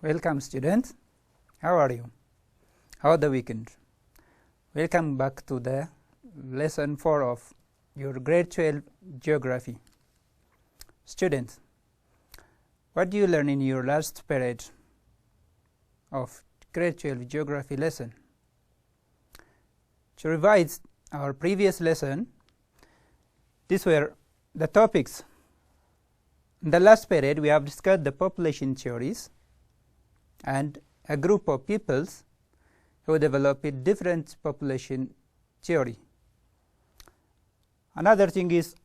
Welcome students. How are you? How the weekend? Welcome back to the lesson 4 of your grade 12 geography. Students, what do you learn in your last period of grade 12 geography lesson? To revise our previous lesson, these were the topics. In the last period, we have discussed the population theories and a group of peoples who develop a different population theory. Another thing is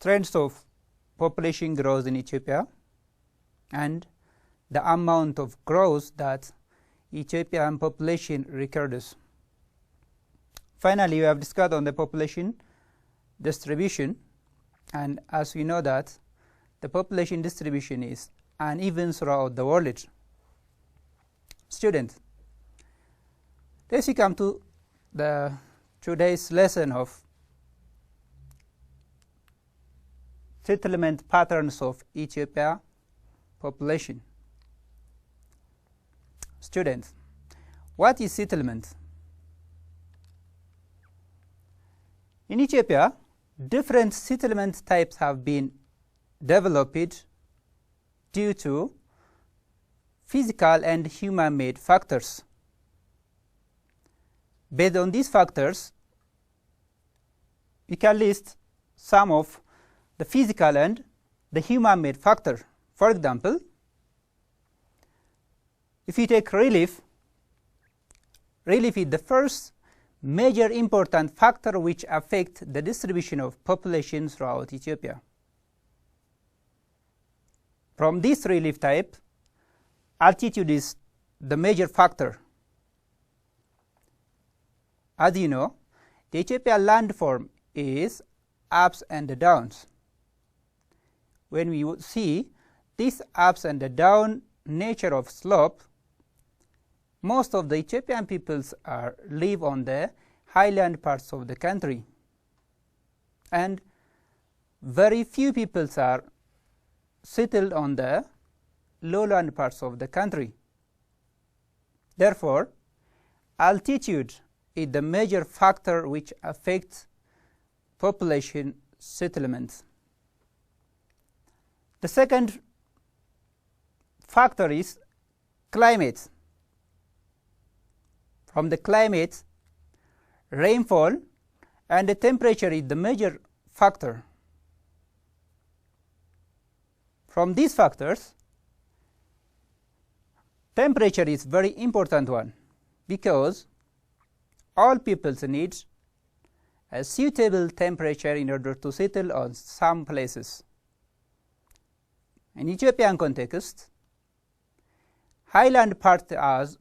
trends of population growth in Ethiopia and the amount of growth that Ethiopian population records. Finally, we have discussed on the population distribution, and as we know that the population distribution is uneven throughout the world. Students, let's come to the today's lesson of settlement patterns of Ethiopia population. Students, what is settlement? In Ethiopia, different settlement types have been developed due to physical and human-made factors. Based on these factors, we can list some of the physical and the human-made factor. For example, if you take relief is the first major important factor which affects the distribution of population throughout Ethiopia. From this relief type, altitude is the major factor. As you know, the Ethiopian landform is ups and downs. When we see this ups and down nature of slope, most of the Ethiopian peoples live on the highland parts of the country, and very few peoples are settled on the lowland parts of the country. Therefore, altitude is the major factor which affects population settlements. The second factor is climate. From the climate, rainfall and the temperature is the major factor. From these factors, temperature is very important one, because all peoples need a suitable temperature in order to settle on some places. In Ethiopian context, highland part has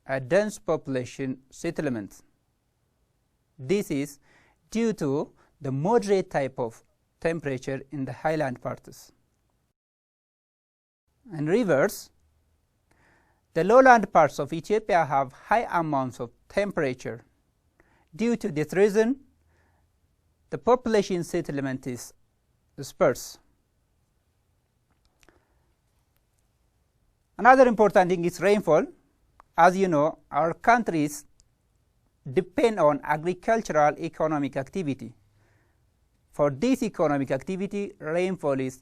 a dense population settlement. This is due to the moderate type of temperature in the highland parts. In reverse, the lowland parts of Ethiopia have high amounts of temperature. Due to this reason, the population settlement is sparse. Another important thing is rainfall. As you know, our countries depend on agricultural economic activity. For this economic activity, rainfall is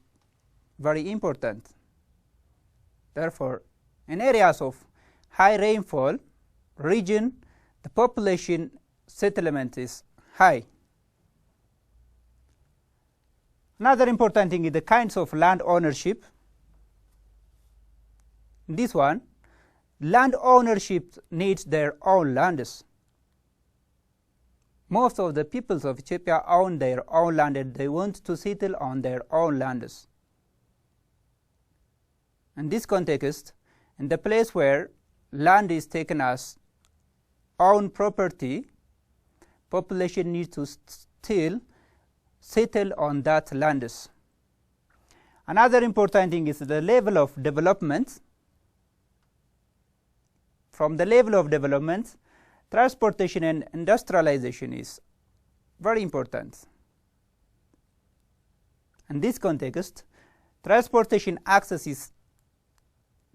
very important. Therefore, in areas of high rainfall region, the population settlement is high. Another important thing is the kinds of land ownership. This one, land ownership needs their own lands. Most of the peoples of Ethiopia own their own land and they want to settle on their own lands. In this context, in the place where land is taken as own property, population needs to still settle on that lands. Another important thing is the level of development. From the level of development, transportation and industrialization is very important. In this context, transportation access is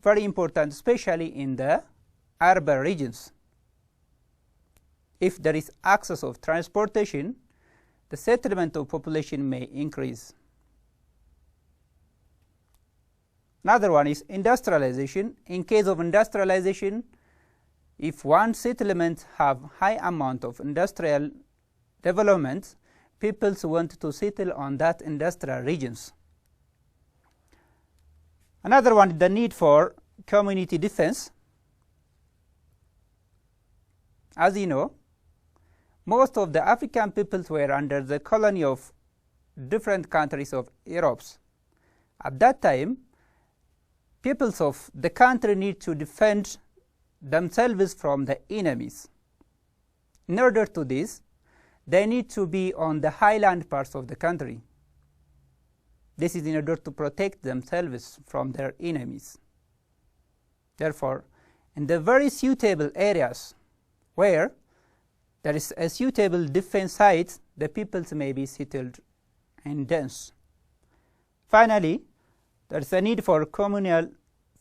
very important, especially in the urban regions. If there is access of transportation, the settlement of population may increase. Another one is industrialization. In case of industrialization, if one settlement have high amount of industrial development, people want to settle on that industrial regions. Another one is the need for community defense. As you know, most of the African peoples were under the colony of different countries of Europe. At that time, peoples of the country need to defend themselves from the enemies. In order to this, they need to be on the highland parts of the country. This is in order to protect themselves from their enemies. Therefore, in the very suitable areas where there is a suitable defense site, the peoples may be settled and dense. Finally, there is a need for communal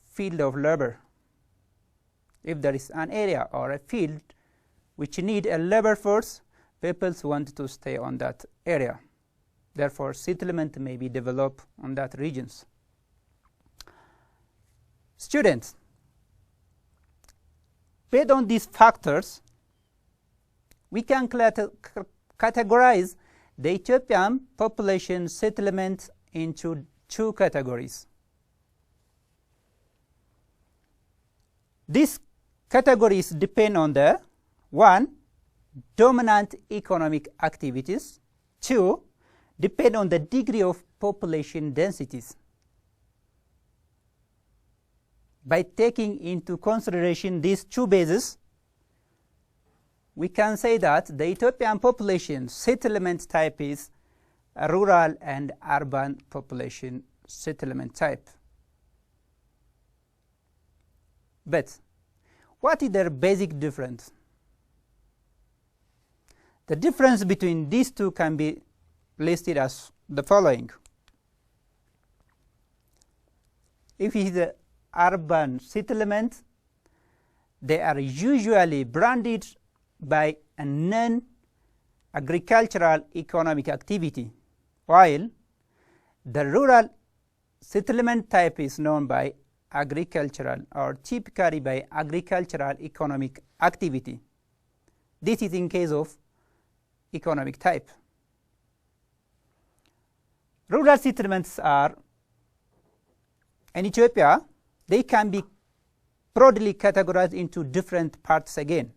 field of labor. If there is an area or a field which need a labor force, peoples want to stay on that area. Therefore, settlement may be developed on that regions. Students, based on these factors, we can categorize the Ethiopian population settlement into two categories. These categories depend on the 1. Dominant economic activities, 2. depend on the degree of population densities. By taking into consideration these two bases, we can say that the Ethiopian population settlement type is a rural and urban population settlement type. But what is their basic difference? The difference between these two can be listed as the following. If it is an urban settlement, they are usually branded by a non-agricultural economic activity, while the rural settlement type is known by agricultural or typically by agricultural economic activity. This is in case of economic type. Rural settlements are, in Ethiopia, they can be broadly categorized into different parts again.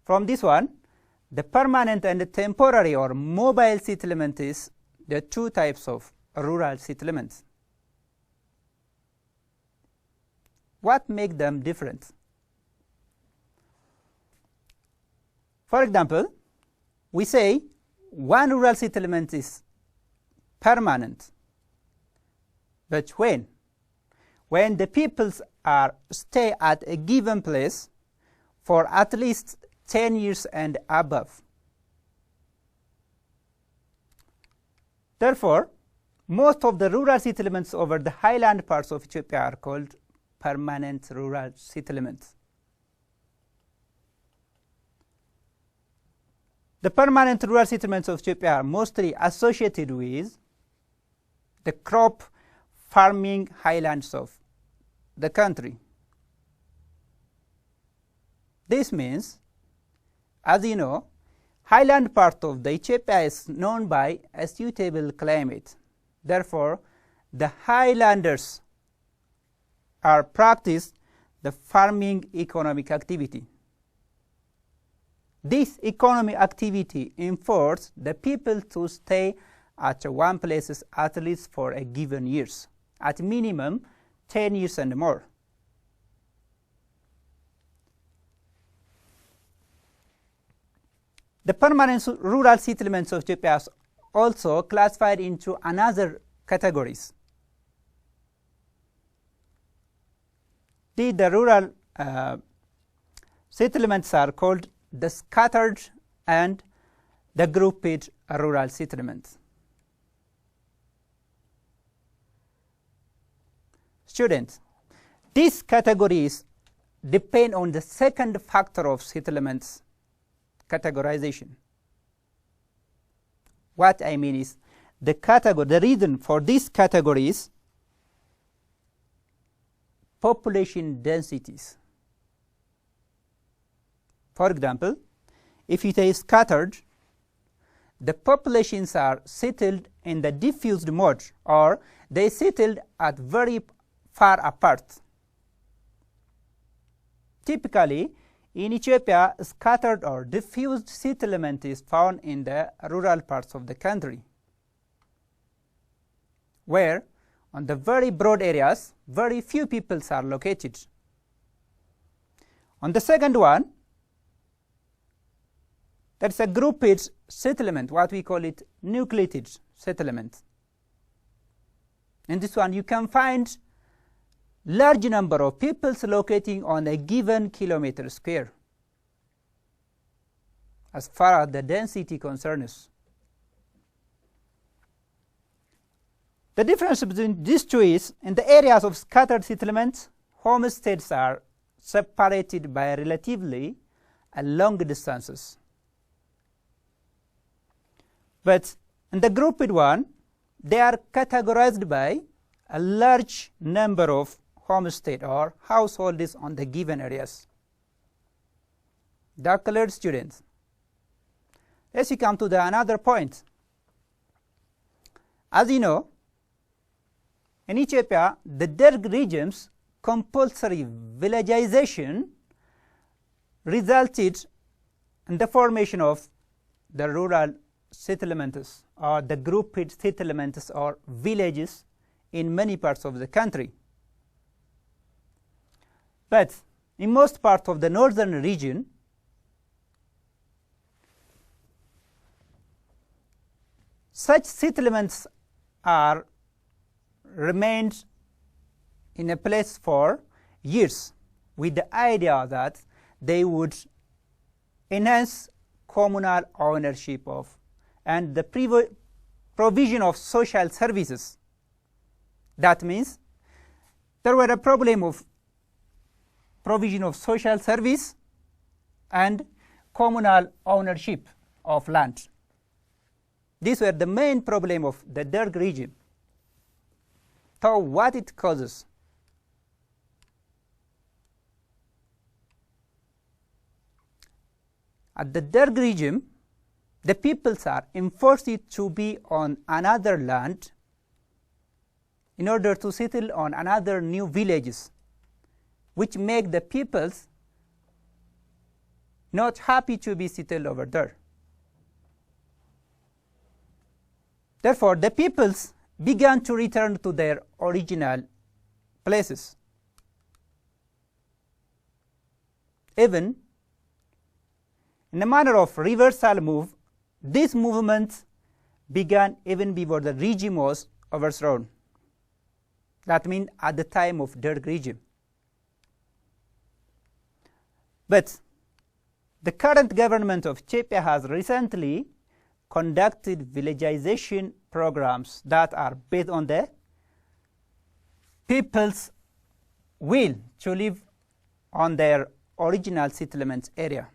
From this one, the permanent and the temporary or mobile settlement is the two types of rural settlements. What makes them different? For example, we say one rural settlement is permanent. But when the peoples stay at a given place for at least 10 years and above. Therefore, most of the rural settlements over the highland parts of Ethiopia are called permanent rural settlements. The permanent rural settlements of Ethiopia are mostly associated with the crop farming highlands of the country. This means, as you know, highland part of the Ethiopia is known by a suitable climate. Therefore, the highlanders are practice the farming economic activity. This economic activity enforces the people to stay at one place at least for a given years, at minimum 10 years and more. The permanent rural settlements of Ethiopia are also classified into another categories. The rural settlements are called the scattered and the grouped rural settlements. Students, these categories depend on the second factor of settlements categorization. What I mean is the reason for these categories, population densities. For example, if it is scattered, the populations are settled in the diffused mode, or they settled at very far apart. Typically, in Ethiopia, scattered or diffused settlement is found in the rural parts of the country, where on the very broad areas, very few peoples are located. On the second one, that's a grouped settlement, what we call it nucleated settlement. In this one, you can find large number of peoples locating on a given kilometer square, as far as the density concerns. The difference between these two is, in the areas of scattered settlements, homesteads are separated by relatively long distances. But in the grouped one, they are categorized by a large number of homestead or households on the given areas. Dark-colored students. Let's come to another point. As you know, in Ethiopia, the Derg regime's compulsory villagization resulted in the formation of the rural settlements or the grouped settlements or villages in many parts of the country. But in most parts of the northern region, such settlements are remained in a place for years with the idea that they would enhance communal ownership of and the provision of social services. That means there were a problem of provision of social service and communal ownership of land. These were the main problem of the Derg regime. So what it causes? At the Derg regime, the peoples are enforced to be on another land in order to settle on another new villages, which make the peoples not happy to be settled over there. Therefore, the peoples began to return to their original places. Even in a manner of reversal move, this movement began even before the regime was overthrown. That means at the time of Derg regime. But the current government of Ethiopia has recently conducted villagization programs that are based on the people's will to live on their original settlement area.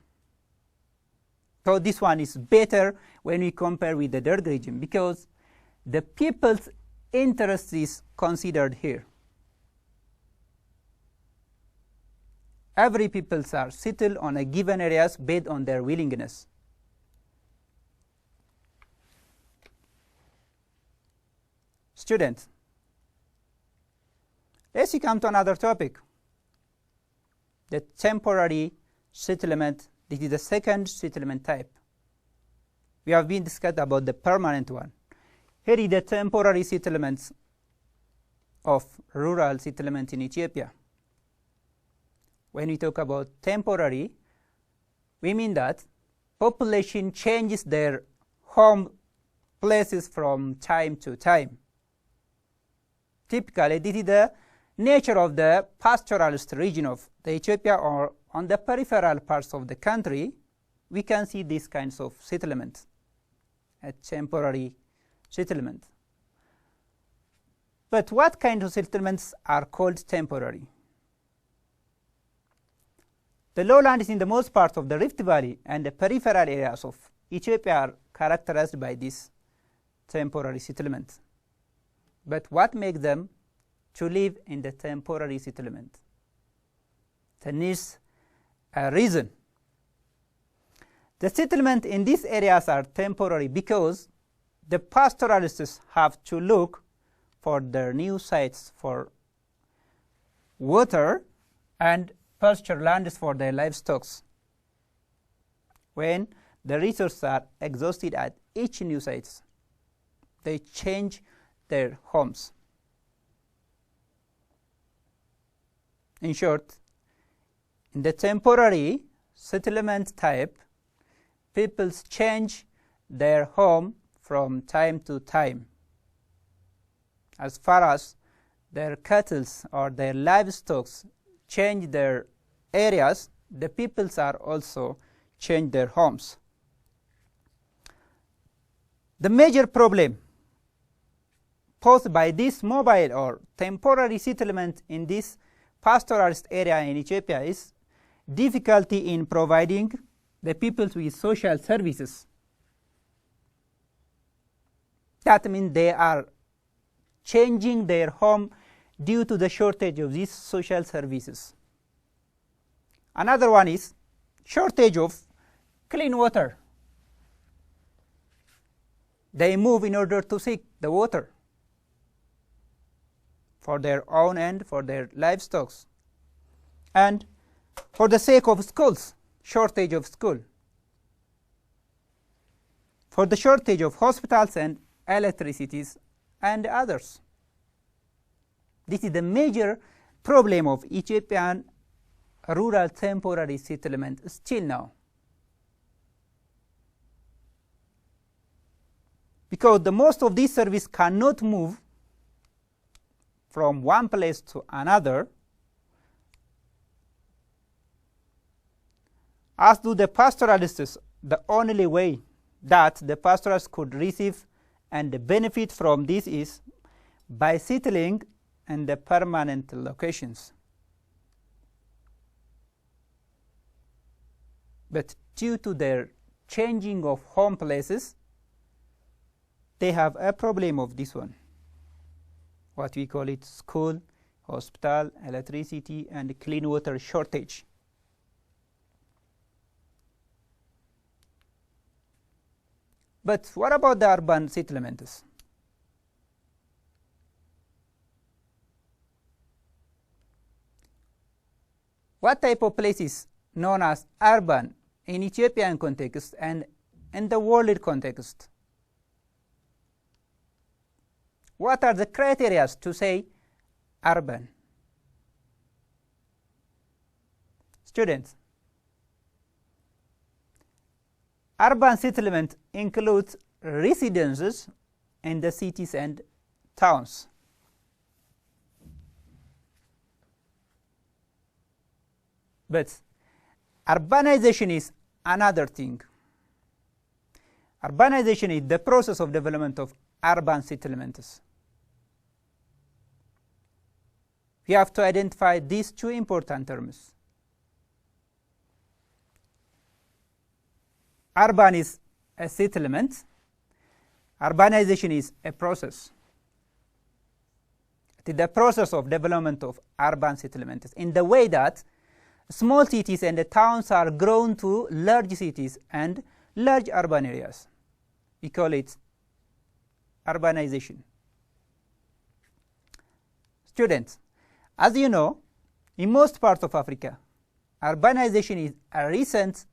So this one is better when we compare with the Derg regime, because the people's interest is considered here. Every peoples are settled on a given areas based on their willingness. Students, let's come to another topic, the temporary settlement. This is the second settlement type. We have been discussed about the permanent one. Here is the temporary settlements of rural settlement in Ethiopia. When we talk about temporary, we mean that population changes their home places from time to time. Typically, this is the nature of the pastoralist region of the Ethiopia, or on the peripheral parts of the country, we can see these kinds of settlements, a temporary settlement. But what kind of settlements are called temporary? The lowlands in the most part of the Rift Valley and the peripheral areas of Ethiopia are characterized by this temporary settlement. But what makes them to live in the temporary settlement? There needs a reason. The settlement in these areas are temporary because the pastoralists have to look for their new sites for water and pasture lands for their livestock. When the resources are exhausted at each new site, they change their homes. In short, in the temporary settlement type, people change their home from time to time. As far as their cattle or their livestock change their areas, the peoples are also change their homes. The major problem posed by this mobile or temporary settlement in this pastoralist area in Ethiopia is difficulty in providing the peoples with social services. That means they are changing their home due to the shortage of these social services. Another one is shortage of clean water. They move in order to seek the water for their own and for their livestock. And for the sake of schools, shortage of school. For the shortage of hospitals and electricities and others. This is the major problem of Ethiopian rural temporary settlement still now. Because the most of these services cannot move from one place to another, as do the pastoralists. The only way that the pastoralists could receive and benefit from this is by settling in the permanent locations. But due to their changing of home places, they have a problem of this one. What we call it school, hospital, electricity, and clean water shortage. But what about the urban settlements? What type of places known as urban in Ethiopian context and in the world context? What are the criteria to say urban? Students, urban settlement includes residences in the cities and towns. But urbanization is another thing. Urbanization is the process of development of urban settlements. We have to identify these two important terms. Urban is a settlement. Urbanization is a process. It is the process of development of urban settlements in the way that small cities and the towns are grown to large cities and large urban areas. We call it urbanization. Students, as you know, in most parts of Africa, urbanization is a recent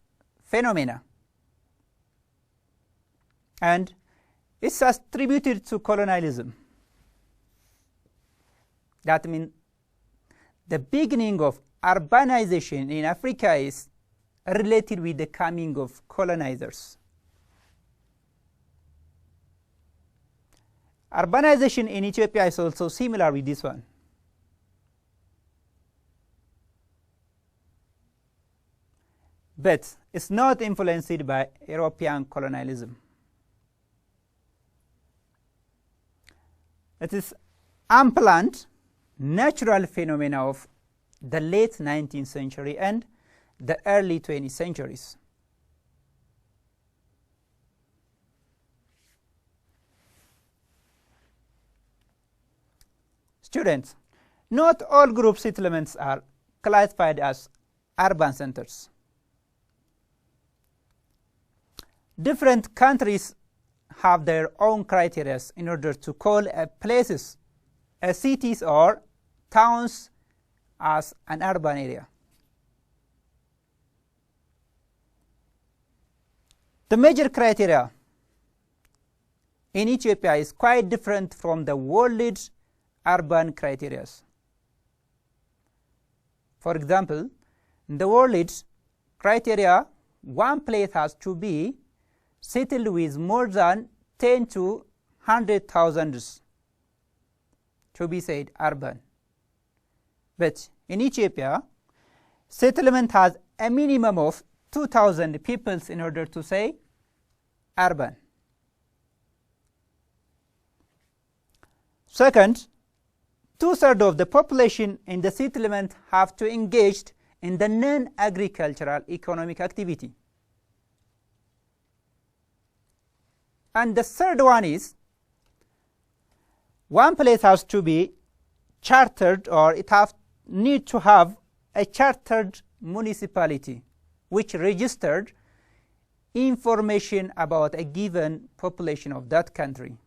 phenomenon. And it's attributed to colonialism. That means the beginning of urbanization in Africa is related with the coming of colonizers. Urbanization in Ethiopia is also similar with this one. But it's not influenced by European colonialism. It is unplanned natural phenomena of the late 19th century and the early 20th centuries. Students, not all group settlements are classified as urban centers. Different countries have their own criteria in order to call places, cities or towns as an urban area. The major criteria in Ethiopia is quite different from the world urban criteria. For example, in the world criteria, one place has to be settled with more than 10 to 100,000 to be said urban. But in Ethiopia, settlement has a minimum of 2,000 people in order to say urban. Second, 2/3 of the population in the settlement have to engage in the non-agricultural economic activity. And the third one is, one place has to be chartered, or it need to have a chartered municipality which registered information about a given population of that country.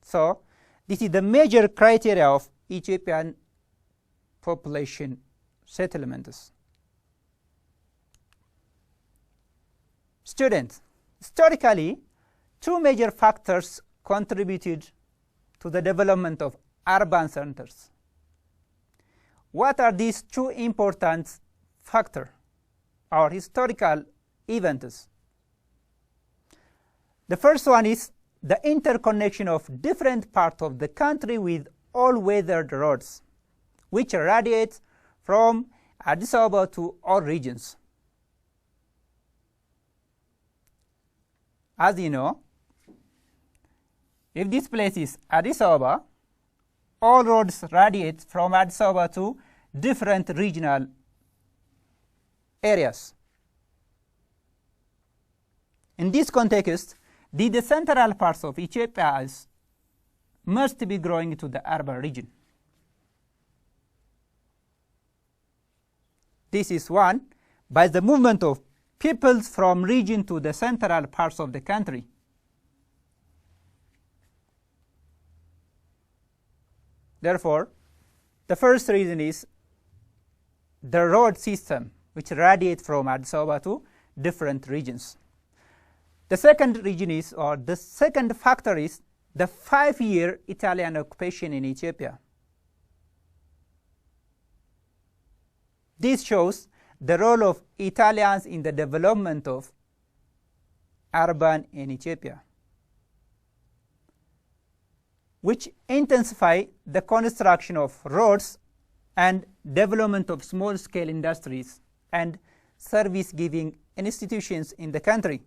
So this is the major criteria of Ethiopian population settlements. Students, historically, two major factors contributed to the development of urban centers. What are these two important factors or historical events? The first one is the interconnection of different parts of the country with all-weather roads, which radiate from Addis Ababa to all regions. As you know, if this place is Addis Ababa, all roads radiate from Addis Ababa to different regional areas. In this context, the central parts of Ethiopia must be growing to the urban region. This is one, by the movement of peoples from region to the central parts of the country. Therefore, the first reason is the road system, which radiates from Addis Ababa to different regions. The second reason is, or the second factor is, the 5-year Italian occupation in Ethiopia. This shows the role of Italians in the development of urban in Ethiopia, which intensify the construction of roads and development of small-scale industries and service-giving institutions in the country.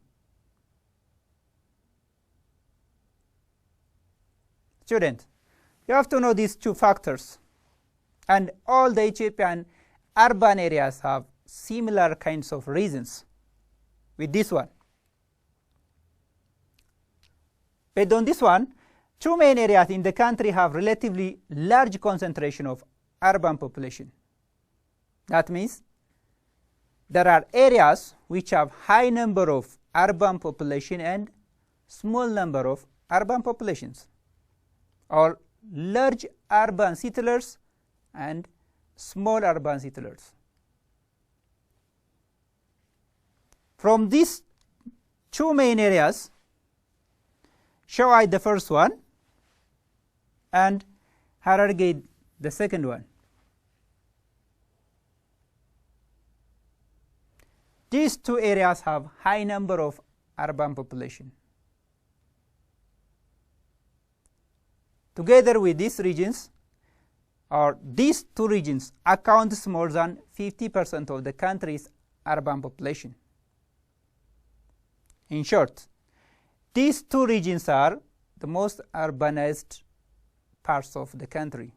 Students, you have to know these two factors, and all the Ethiopian urban areas have similar kinds of reasons with this one. Based on this one, two main areas in the country have relatively large concentration of urban population. That means there are areas which have high number of urban population and small number of urban populations, or large urban settlers and small urban settlers. From these two main areas, show I the first one and Hararge the second one. These two areas have high number of urban population. Together with these regions, or these two regions, accounts more than 50% of the country's urban population. In short, these two regions are the most urbanized parts of the country.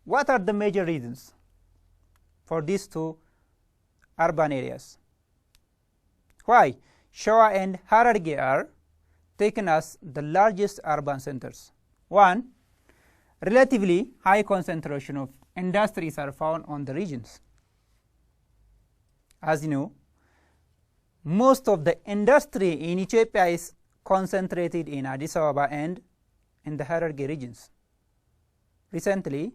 What are the major reasons for these two urban areas? Why Showa and Hararge are taken as the largest urban centers? One, relatively high concentration of industries are found on the regions. As you know, most of the industry in Ethiopia is concentrated in Addis Ababa and in the Hararge regions. Recently,